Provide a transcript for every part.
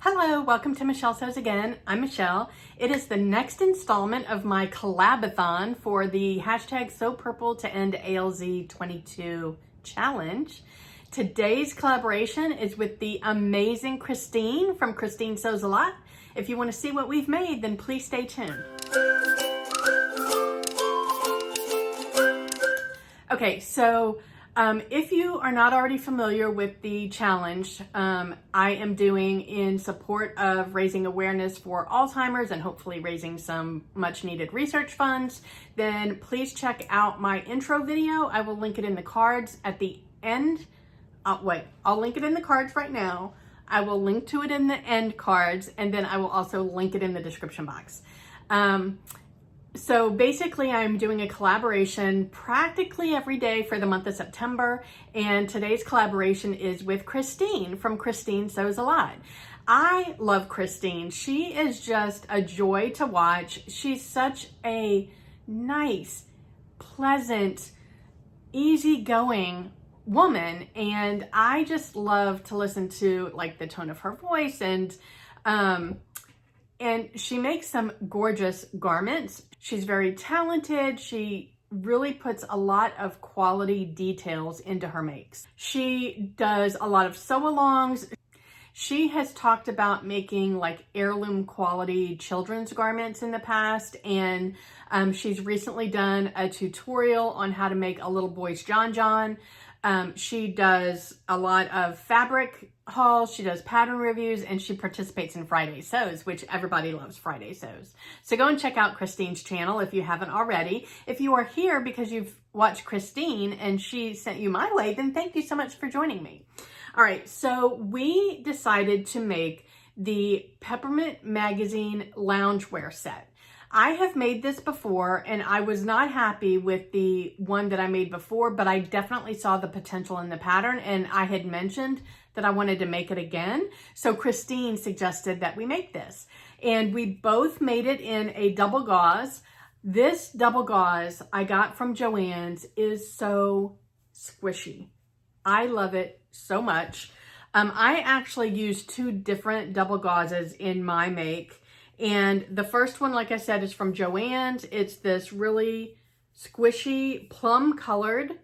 Hello, welcome to Michelle Sews Again. I'm Michelle. It is the next installment of my Collabathon for the hashtag Sew Purple to End ALZ 22 challenge. Today's collaboration is with the amazing Christine from Christine Sews a Lot. If you want to see what we've made, then please stay tuned. Okay, so if you are not already familiar with the challenge I am doing in support of raising awareness for Alzheimer's and hopefully raising some much needed research funds, then please check out my intro video. I will link it in the cards at the end. I'll link it in the cards right now. I will link to it in the end cards, and then I will also link it in the description box. So basically I'm doing a collaboration practically every day for the month of September, and today's collaboration is with Christine from Christine Sews a Lot. I love Christine. She is just a joy to watch. She's such a nice, pleasant, easygoing woman, and I just love to listen to like the tone of her voice, and she makes some gorgeous garments. She's very talented. She really puts a lot of quality details into her makes. She does a lot of sew-alongs. She has talked about making like heirloom quality children's garments in the past, and she's recently done a tutorial on how to make a little boy's John John. She does a lot of fabric hauls, she does pattern reviews, and she participates in Friday Sews, which everybody loves Friday Sews. So go and check out Christine's channel if you haven't already. If you are here because you've watched Christine and she sent you my way, then thank you so much for joining me. All right, so we decided to make the Peppermint magazine loungewear set. I have made this before and I was not happy with the one that I made before, but I definitely saw the potential in the pattern, and I had mentioned that I wanted to make it again. So Christine suggested that we make this, and we both made it in a double gauze. This double gauze I got from Joann's is so squishy. I love it so much. I actually used two different double gauzes in my make. And the first one, like I said, is from Joann's. It's this really squishy plum colored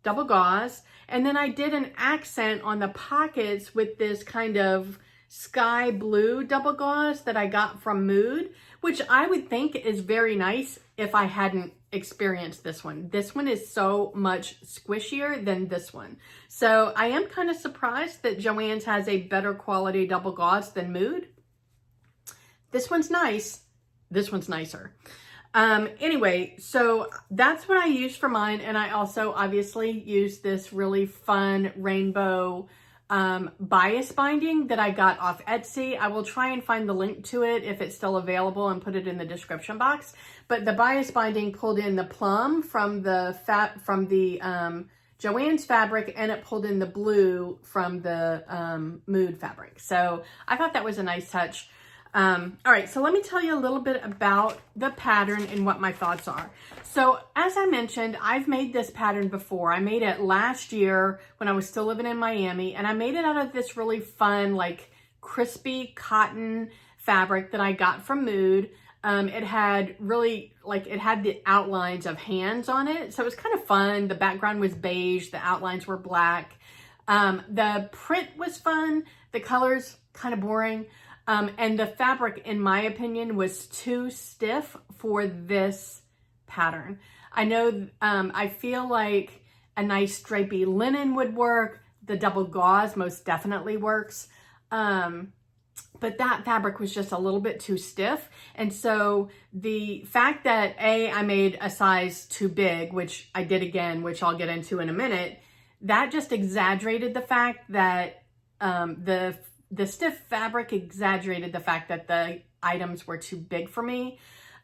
double gauze. And then I did an accent on the pockets with this kind of sky blue double gauze that I got from Mood, which I would think is very nice if I hadn't experienced this one. This one is so much squishier than this one. So I am kind of surprised that Joann's has a better quality double gauze than Mood. This one's nice. This one's nicer. Anyway, so that's what I used for mine. And I also obviously used this really fun rainbow bias binding that I got off Etsy. I will try and find the link to it if it's still available and put it in the description box. But the bias binding pulled in the plum from the Joann's fabric, and it pulled in the blue from the Mood fabric. So I thought that was a nice touch. All right, so let me tell you a little bit about the pattern and what my thoughts are. So as I mentioned, I've made this pattern before. I made it last year when I was still living in Miami, and I made it out of this really fun, like crispy cotton fabric that I got from Mood. It had really, it had the outlines of hands on it. So it was kind of fun. The background was beige. The outlines were black. The print was fun. The colors kind of boring. And the fabric, in my opinion, was too stiff for this pattern. I know, I feel like a nice stripy linen would work. The double gauze most definitely works. But that fabric was just a little bit too stiff. And so the fact that I made a size too big, which I did again, which I'll get into in a minute, that just exaggerated the fact that, the stiff fabric exaggerated the fact that the items were too big for me.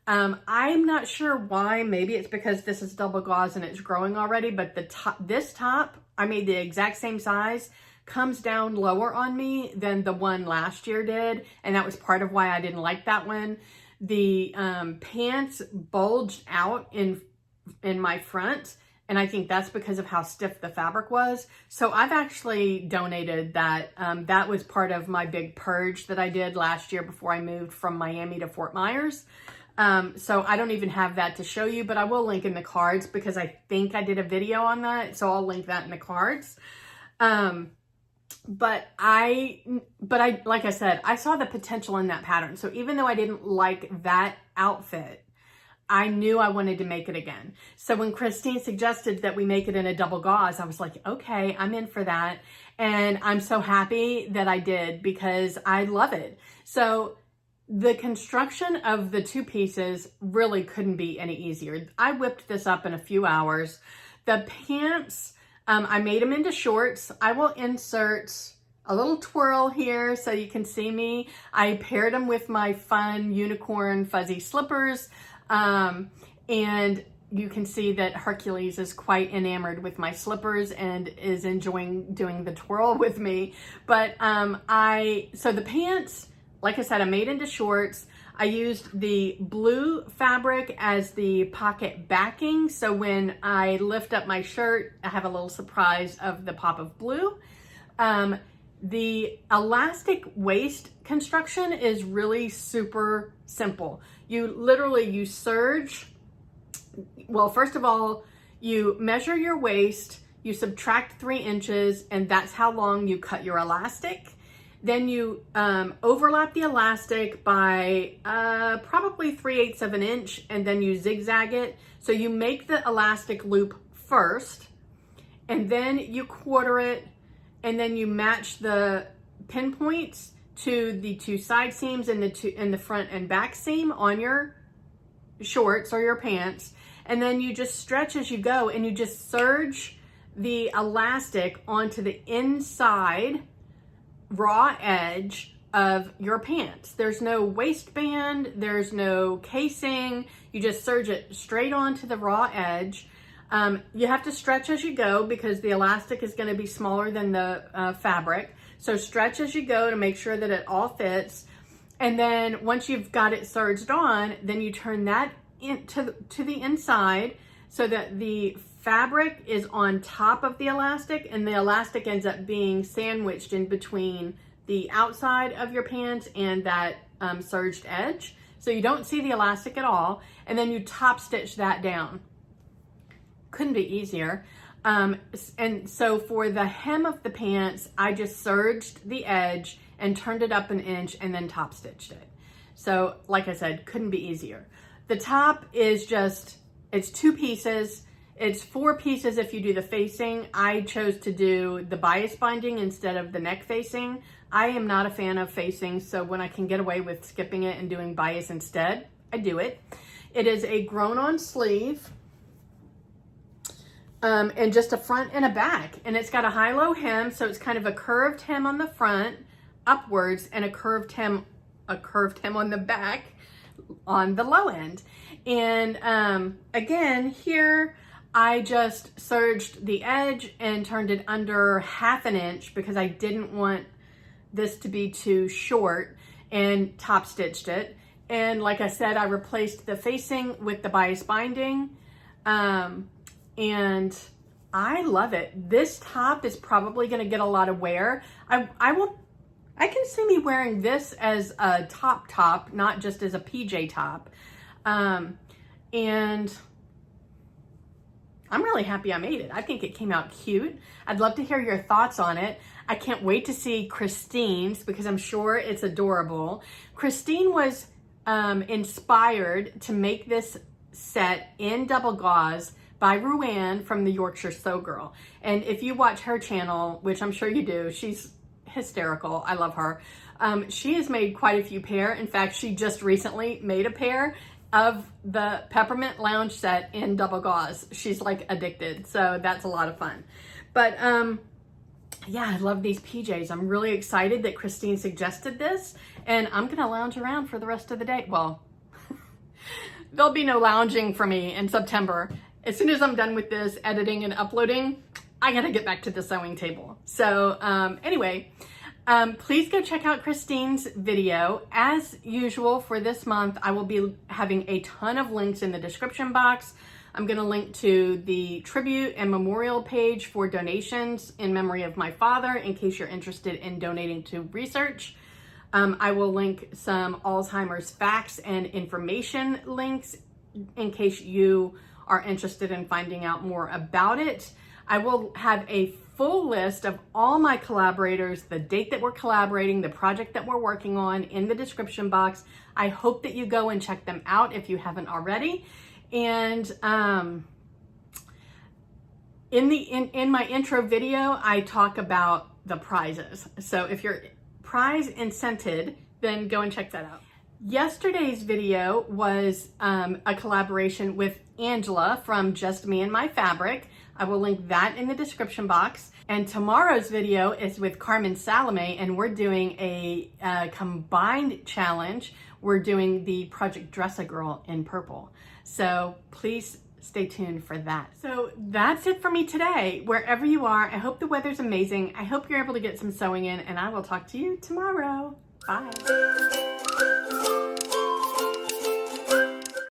I'm not sure why. Maybe it's because this is double gauze and it's growing already, but this top, I made the exact same size, comes down lower on me than the one last year did. And that was part of why I didn't like that one. The pants bulged out in my front And I think that's because of how stiff the fabric was. So I've actually donated that. That was part of my big purge that I did last year before I moved from Miami to Fort Myers. So I don't even have that to show you, but I will link in the cards because I think I did a video on that. So I'll link that in the cards. But like I said, I saw the potential in that pattern. So even though I didn't like that outfit, I knew I wanted to make it again. So when Christine suggested that we make it in a double gauze, I was like, okay, I'm in for that. And I'm so happy that I did because I love it. So the construction of the two pieces really couldn't be any easier. I whipped this up in a few hours. The pants, I made them into shorts. I will insert a little twirl here so you can see me. I paired them with my fun unicorn fuzzy slippers. And you can see that Hercules is quite enamored with my slippers and is enjoying doing the twirl with me. But so the pants, like I said, I made into shorts. I used the blue fabric as the pocket backing. So when I lift up my shirt, I have a little surprise of the pop of blue. The elastic waist construction is really super simple. You serge. Well, first of all, you measure your waist, you subtract 3 inches, and that's how long you cut your elastic. Then you overlap the elastic by probably 3/8 of an inch, and then you zigzag it. So you make the elastic loop first, and then you quarter it, and then you match the pinpoints to the 2 side seams and the front and back seam on your shorts or your pants. And then you just stretch as you go, and you just serge the elastic onto the inside raw edge of your pants. There's no waistband, there's no casing. You just serge it straight onto the raw edge. You have to stretch as you go because the elastic is going to be smaller than the fabric. So stretch as you go to make sure that it all fits. And then once you've got it serged on, then you turn that to the inside so that the fabric is on top of the elastic, and the elastic ends up being sandwiched in between the outside of your pants and that serged edge. So you don't see the elastic at all. And then you top stitch that down. Couldn't be easier. And so for the hem of the pants, I just serged the edge and turned it up 1 inch and then top stitched it. So like I said, couldn't be easier. The top is it's 2 pieces. It's 4 pieces if you do the facing. I chose to do the bias binding instead of the neck facing. I am not a fan of facing, so when I can get away with skipping it and doing bias instead, I do it. It is a grown-on sleeve. And just a front and a back, and it's got a high-low hem, so it's kind of a curved hem on the front upwards and a curved hem on the back on the low end. And again, here I just serged the edge and turned it under 1/2 inch because I didn't want this to be too short, and top stitched it. And like I said, I replaced the facing with the bias binding. And I love it. This top is probably going to get a lot of wear. I can see me wearing this as a top, not just as a PJ top. And I'm really happy I made it. I think it came out cute. I'd love to hear your thoughts on it. I can't wait to see Christine's because I'm sure it's adorable. Christine was inspired to make this set in double gauze by Ruan from the Yorkshire Sew Girl. And if you watch her channel, which I'm sure you do, she's hysterical. I love her. She has made quite a few pair. In fact, she just recently made a pair of the Peppermint lounge set in double gauze. She's like addicted. So that's a lot of fun. But yeah, I love these PJs. I'm really excited that Christine suggested this, and I'm gonna lounge around for the rest of the day. Well, there'll be no lounging for me in September. As soon as I'm done with this editing and uploading, I gotta get back to the sewing table. So anyway, please go check out Christine's video. As usual for this month, I will be having a ton of links in the description box. I'm going to link to the tribute and memorial page for donations in memory of my father in case you're interested in donating to research. I will link some Alzheimer's facts and information links in case you are interested in finding out more about it. I will have a full list of all my collaborators, the date that we're collaborating, the project that we're working on in the description box. I hope that you go and check them out if you haven't already. And in my intro video, I talk about the prizes. So if you're prize incented, then go and check that out. Yesterday's video was a collaboration with Angela from Just Me and My Fabric. I will link that in the description box. And tomorrow's video is with Carmen Salome, and we're doing a combined challenge. We're doing the Project Dress a Girl in purple. So please stay tuned for that. So that's it for me today. Wherever you are, I hope the weather's amazing. I hope you're able to get some sewing in, and I will talk to you tomorrow. Bye.